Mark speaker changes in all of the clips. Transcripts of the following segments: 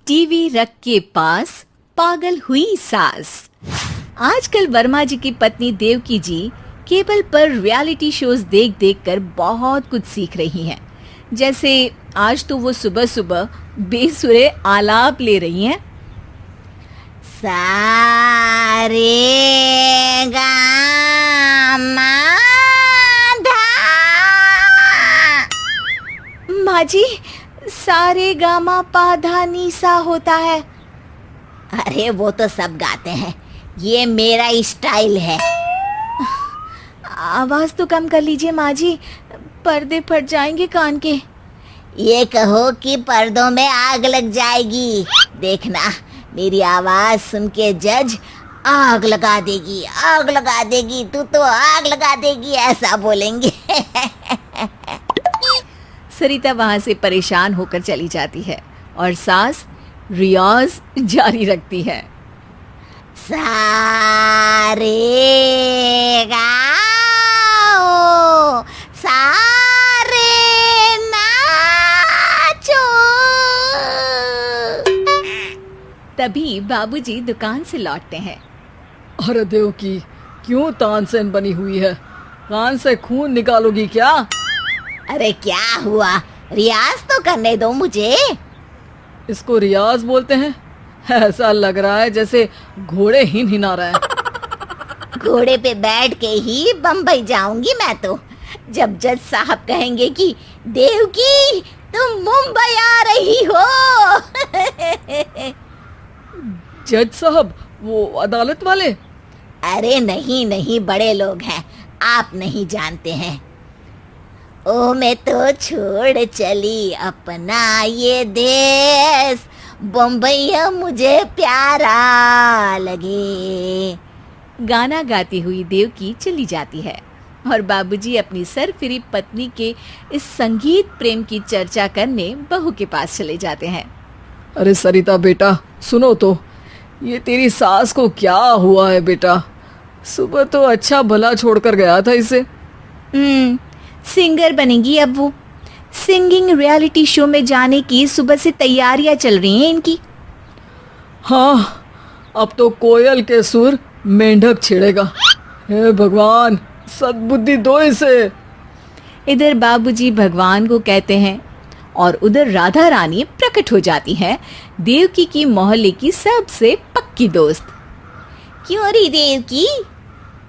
Speaker 1: TV रख के पास पागल हुई सास। आजकल वर्मा जी की पत्नी देवकी जी केबल पर रियलिटी शोज देख देख कर बहुत कुछ सीख रही हैं। जैसे आज तो वो सुबह सुबह बेसुरे आलाप ले रही हैं।
Speaker 2: सारे गामा
Speaker 1: माँ जी, सारे गामा पाधा नीसा होता है।
Speaker 2: अरे वो तो सब गाते हैं, ये मेरा स्टाइल है।
Speaker 1: आवाज तो कम कर लीजिए माँ जी, पर्दे फट जाएंगे कान के।
Speaker 2: ये कहो कि पर्दों में आग लग जाएगी। देखना, मेरी आवाज सुन के जज आग लगा देगी, आग लगा देगी, तू तो आग लगा देगी, ऐसा बोलेंगे।
Speaker 1: सरिता वहां से परेशान होकर चली जाती है और सास रियाज जारी रखती है।
Speaker 2: सारे गाओ, सारे नाचो।
Speaker 1: तभी बाबूजी दुकान से लौटते हैं।
Speaker 3: अरे देवकी, क्यों तानसेन बनी हुई है? कान से खून निकालोगी क्या?
Speaker 2: अरे क्या हुआ, रियाज तो करने दो मुझे।
Speaker 3: इसको रियाज बोलते हैं? ऐसा लग रहा है जैसे घोड़े हिना रहा है।
Speaker 2: घोड़े पे बैठ के ही बम्बई जाऊंगी मैं तो, जब जज साहब कहेंगे कि देवकी तुम मुंबई आ रही हो।
Speaker 3: जज साहब, वो अदालत वाले?
Speaker 2: अरे नहीं नहीं, बड़े लोग हैं, आप नहीं जानते हैं। ओ मैं तो छोड़ चली अपना ये देश, बम्बई मुझे प्यारा लगे।
Speaker 1: गाना गाती हुई देवकी चली जाती है और बाबूजी अपनी सरफिरी पत्नी के इस संगीत प्रेम की चर्चा करने बहू के पास चले जाते हैं।
Speaker 3: अरे सरिता बेटा, सुनो तो, ये तेरी सास को क्या हुआ है बेटा? सुबह तो अच्छा भला छोड़कर गया था इसे।
Speaker 1: सिंगर बनेगी अब वो। सिंगिंग रियलिटी शो में जाने की सुबह से तैयारियां चल रही हैं इनकी।
Speaker 3: हाँ, अब तो कोयल के सुर मेंढक छेड़ेगा। हे भगवान, सद्बुद्धि दो इसे।
Speaker 1: इधर बाबूजी भगवान को कहते हैं और उधर राधा रानी प्रकट हो जाती है, देवकी की मोहल्ले की सबसे पक्की दोस्त।
Speaker 2: क्यों री देवकी,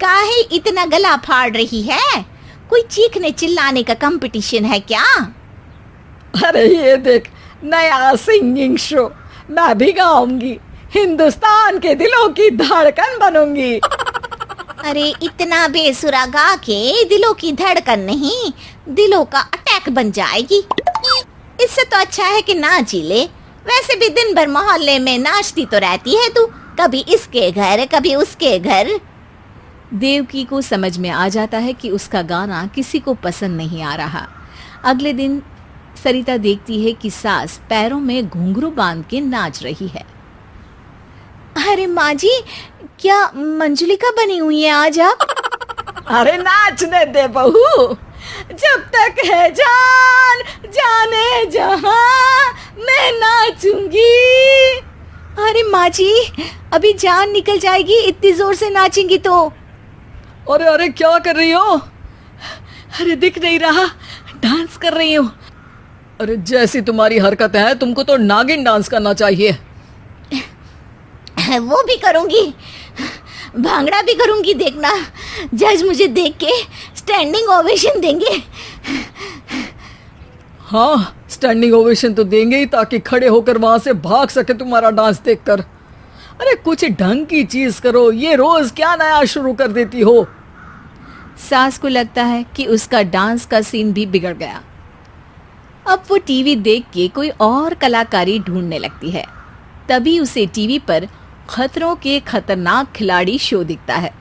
Speaker 2: काहे इतना गला फाड़ रही है? कोई चीखने चिल्लाने का कंपटीशन है क्या?
Speaker 3: अरे ये देख, नया सिंगिंग शो, मैं भी गाऊंगी, हिंदुस्तान के दिलों की धड़कन बनूंगी।
Speaker 2: अरे इतना बेसुरा गा के दिलों की धड़कन नहीं, दिलों का अटैक बन जाएगी। इससे तो अच्छा है कि नाच ही ले। वैसे भी दिन भर मोहल्ले में नाचती तो रहती है तू, कभी इसके घर कभी उसके घर।
Speaker 1: देवकी को समझ में आ जाता है कि उसका गाना किसी को पसंद नहीं आ रहा। अगले दिन सरिता देखती है कि सास पैरों में घुंघरू बांध के नाच रही है। अरे माँ जी, क्या मंजुलिका बनी हुई है आज आप?
Speaker 3: अरे नाचने दे बहू, जब तक है जान जाने जहां मैं नाचूंगी।
Speaker 1: अरे माँ जी, अभी जान निकल जाएगी इतनी जोर से नाचेंगी तो।
Speaker 3: अरे अरे, क्या कर रही हो? अरे दिख नहीं रहा, डांस कर रही हूँ। अरे जैसी तुम्हारी हरकत है, तुमको तो नागिन डांस करना चाहिए।
Speaker 2: वो भी करूंगी, भांगड़ा भी करूंगी। देखना, जज मुझे देख के स्टैंडिंग ओवेशन देंगे।
Speaker 3: हाँ, स्टैंडिंग ओवेशन तो देंगे ही, ताकि खड़े होकर वहां से भाग सके तुम्हारा डांस देखकर। अरे कुछ ढंग की चीज करो, ये रोज क्या नया शुरू कर देती हो?
Speaker 1: सास को लगता है कि उसका डांस का सीन भी बिगड़ गया। अब वो टीवी देख के कोई और कलाकारी ढूंढने लगती है। तभी उसे टीवी पर खतरों के खतरनाक खिलाड़ी शो दिखता है,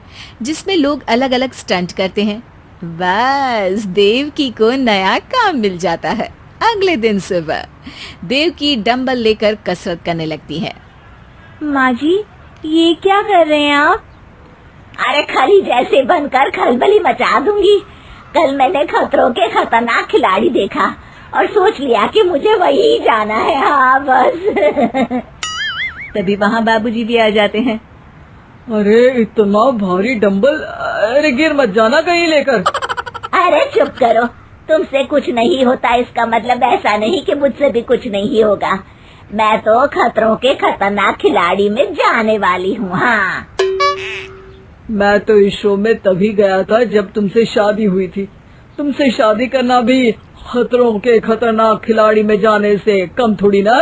Speaker 1: जिसमें लोग अलग अलग स्टंट करते हैं। बस देवकी को नया काम मिल जाता है। अगले दिन सुबह देवकी डंबल लेकर कसरत करने लगती है।
Speaker 4: माँ जी, ये क्या कर रहे हैं आप?
Speaker 2: अरे खली जैसे बनकर खलबली मचा दूंगी। कल मैंने खतरों के खतरनाक खिलाड़ी देखा और सोच लिया कि मुझे वही जाना है। हाँ बस।
Speaker 1: तभी वहाँ बाबूजी भी आ जाते हैं।
Speaker 3: अरे इतना भारी डंबल, अरे गिर मत जाना कहीं लेकर।
Speaker 2: अरे चुप करो, तुमसे कुछ नहीं होता इसका मतलब ऐसा नहीं कि मुझसे भी कुछ नहीं होगा। मैं तो खतरों के खतरनाक खिलाड़ी में जाने वाली हूँ। हाँ,
Speaker 3: मैं तो इस शो में तभी गया था जब तुमसे शादी हुई थी। तुमसे शादी करना भी खतरों के खतरनाक खिलाड़ी में जाने से कम थोड़ी ना।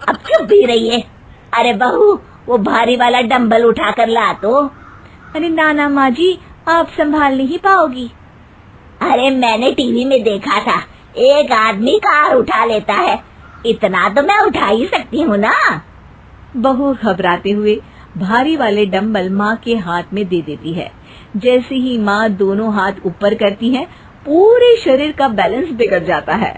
Speaker 2: अब चुप भी रहिए। अरे बहू, वो भारी वाला डंबल उठा कर ला तो।
Speaker 4: अरे ना माँ जी, आप संभाल नहीं पाओगी।
Speaker 2: अरे मैंने टीवी में देखा था, एक आदमी कार उठा लेता है, इतना तो मैं उठा ही सकती हूँ ना।
Speaker 1: बहू घबराते हुए भारी वाले डंबल माँ के हाथ में दे देती है। जैसे ही माँ दोनों हाथ ऊपर करती है, पूरे शरीर का बैलेंस बिगड़ जाता है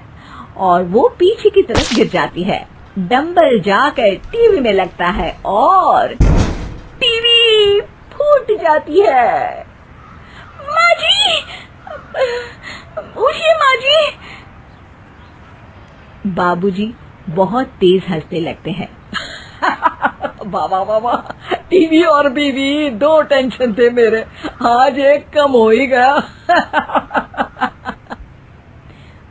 Speaker 1: और वो पीछे की तरफ गिर जाती है। डंबल जाकर टीवी में लगता है और टीवी फूट जाती है।
Speaker 4: माँ जी, उठिए माँ जी।
Speaker 1: बाबूजी बहुत तेज हंसने लगते हैं।
Speaker 3: बाबा बाबा, टीवी और बीवी दो टेंशन थे मेरे, आज एक कम हो ही गया।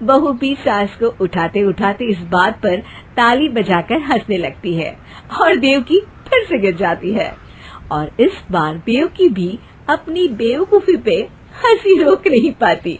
Speaker 1: बहू भी सास को उठाते उठाते इस बात पर ताली बजाकर हंसने लगती है और देवकी फिर से गिर जाती है। और इस बार देवकी भी अपनी बेवकूफी पे हंसी रोक नहीं पाती।